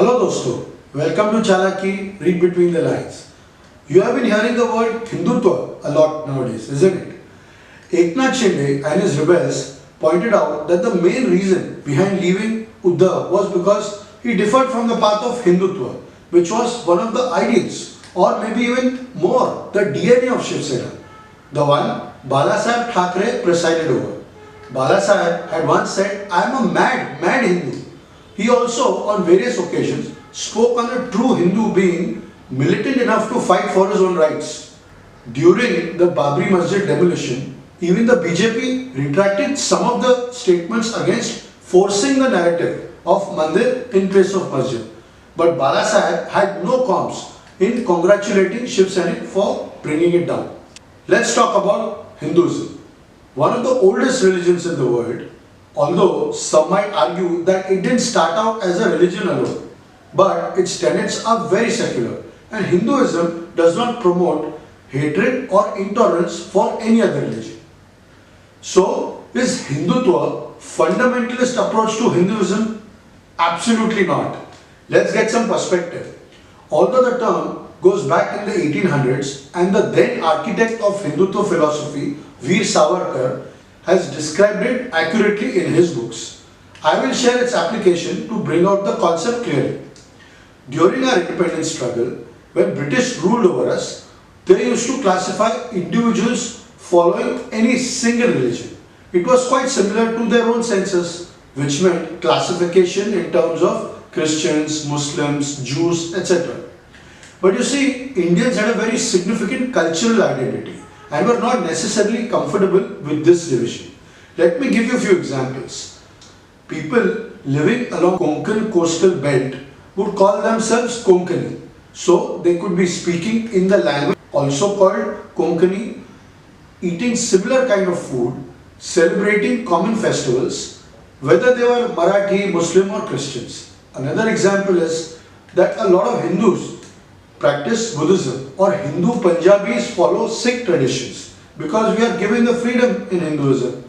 Hello dosto, welcome to Chalaki, read between the lines. You have been hearing the word Hindutva a lot nowadays, isn't it? Eknath Shinde and his rebels pointed out that the main reason behind leaving Uddhav was because he differed from the path of Hindutva, which was one of the ideals, or maybe even more, the DNA of Shiv Sena, the one Balasaheb Thackeray presided over. Balasaheb had once said, "I am a mad Hindu." He also, on various occasions, spoke on a true Hindu being militant enough to fight for his own rights. During the Babri Masjid demolition, even the BJP retracted some of the statements against forcing the narrative of Mandir in place of Masjid. But Balasaheb had no qualms in congratulating Shiv Sainik for bringing it down. Let's talk about Hinduism, one of the oldest religions in the world, although some might argue that it didn't start out as a religion alone, but its tenets are very secular, and Hinduism does not promote hatred or intolerance for any other religion. So, is Hindutva fundamentalist approach to Hinduism? Absolutely not. Let's get some perspective. Although the term goes back in the 1800s and the then architect of Hindutva philosophy, Veer Savarkar, has described it accurately in his books. I will share its application to bring out the concept clearly. During our independence struggle, when British ruled over us, they used to classify individuals following any single religion. It was quite similar to their own census, which meant classification in terms of Christians, Muslims, Jews, etc. But you see, Indians had a very significant cultural identity and were not necessarily comfortable with this division. Let me give you a few examples. People living along Konkan coastal belt would call themselves Konkani. So they could be speaking in the language also called Konkani, eating similar kind of food, celebrating common festivals, whether they were Marathi, Muslim or Christians. Another example is that a lot of Hindus practice Buddhism, or Hindu Punjabis follow Sikh traditions because we are given the freedom in Hinduism.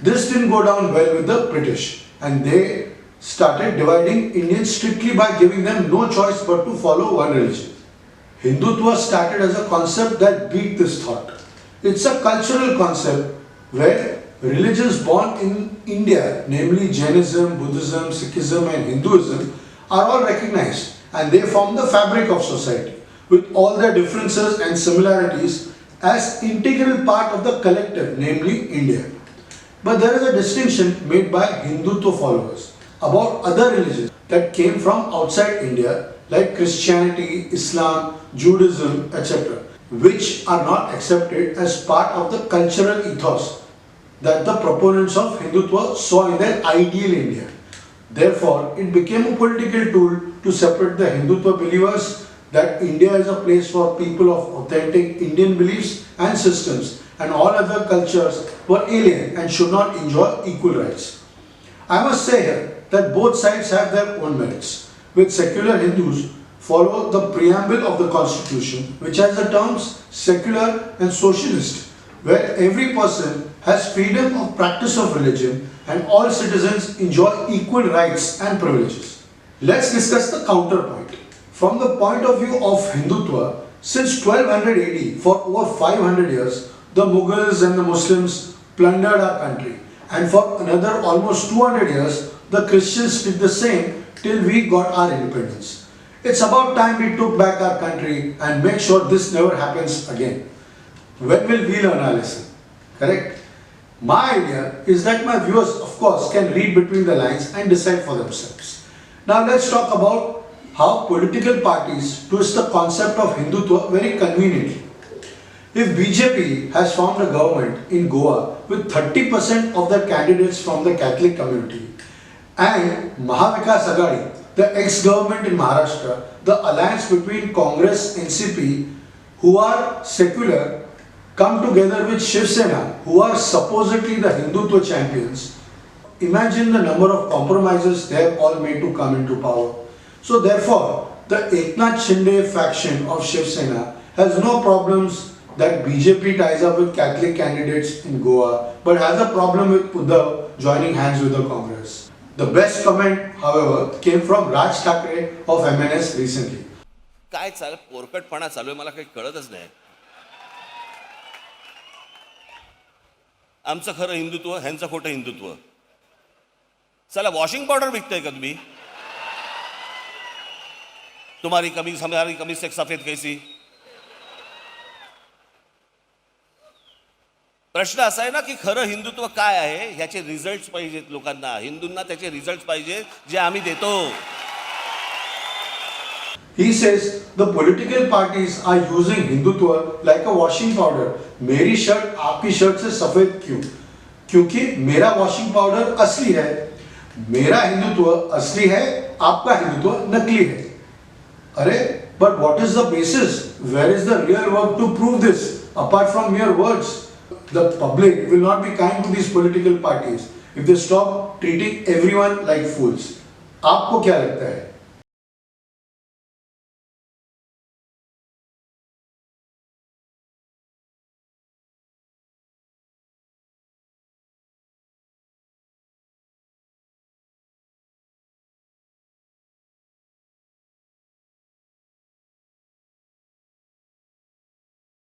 This didn't go down well with the British, and they started dividing Indians strictly by giving them no choice but to follow one religion. Hindutva started as a concept that beat this thought. It's a cultural concept where religions born in India, namely Jainism, Buddhism, Sikhism and Hinduism, are all recognized, and they form the fabric of society with all their differences and similarities as integral part of the collective, namely India. But there is a distinction made by Hindutva followers about other religions that came from outside India, like Christianity, Islam, Judaism, etc., which are not accepted as part of the cultural ethos that the proponents of Hindutva saw in their ideal India. Therefore, it became a political tool to separate the Hindutva believers that India is a place for people of authentic Indian beliefs and systems, and all other cultures were alien and should not enjoy equal rights. I must say here that both sides have their own merits. With secular Hindus follow the preamble of the constitution, which has the terms secular and socialist, where every person has freedom of practice of religion and all citizens enjoy equal rights and privileges. Let's discuss the counterpoint. From the point of view of Hindutva, since 1200 AD, for over 500 years, the Mughals and the Muslims plundered our country, and for another almost 200 years, the Christians did the same till we got our independence. It's about time we took back our country and make sure this never happens again. When will we learn our lesson? Correct? My idea is that my viewers, of course, can read between the lines and decide for themselves. Now let's talk about how political parties twist the concept of Hindutva very conveniently. If BJP has formed a government in Goa with 30% of their candidates from the Catholic community, and Mahavikas Aghadi, the ex-government in Maharashtra, the alliance between Congress, NCP, who are secular, come together with Shiv Sena, who are supposedly the Hindutva champions, imagine the number of compromises they have all made to come into power. So therefore, the Eknath Shinde faction of Shiv Sena has no problems that BJP ties up with Catholic candidates in Goa, but has a problem with Uddhav joining hands with the Congress. The best comment, however, came from Raj Thakre of MNS recently. काय चाल पोरकटपणा चालू आहे मला काही कळतच नाही. आमचं खरं हिंदुत्व, ह्यांचं खोटं हिंदुत्व. चला वॉशिंग पावडर विकताय का तुम्ही? तुम्हारी कमीज हमारी कमीज से सफेद कैसी. प्रश्न असा आहे ना की खरं हिंदुत्व काय आहे ह्याचे रिझल्ट पाहिजेत लोकांना. हिंदूंना त्याचे रिझल्ट पाहिजे जे आम्ही देतो. He says the political parties are using Hindutva like a washing powder. मेरी शर्ट आपकी शर्ट से सफेद क्यों? क्योंकि मेरा वॉशिंग पाउडर असली है. मेरा हिंदुत्व असली है, आपका हिंदुत्व नकली है. अरे, but what is the basis? Where is the real work to prove this? Apart from mere words, the public will not be kind to these political parties if they stop treating everyone like fools. आपको क्या लगता है?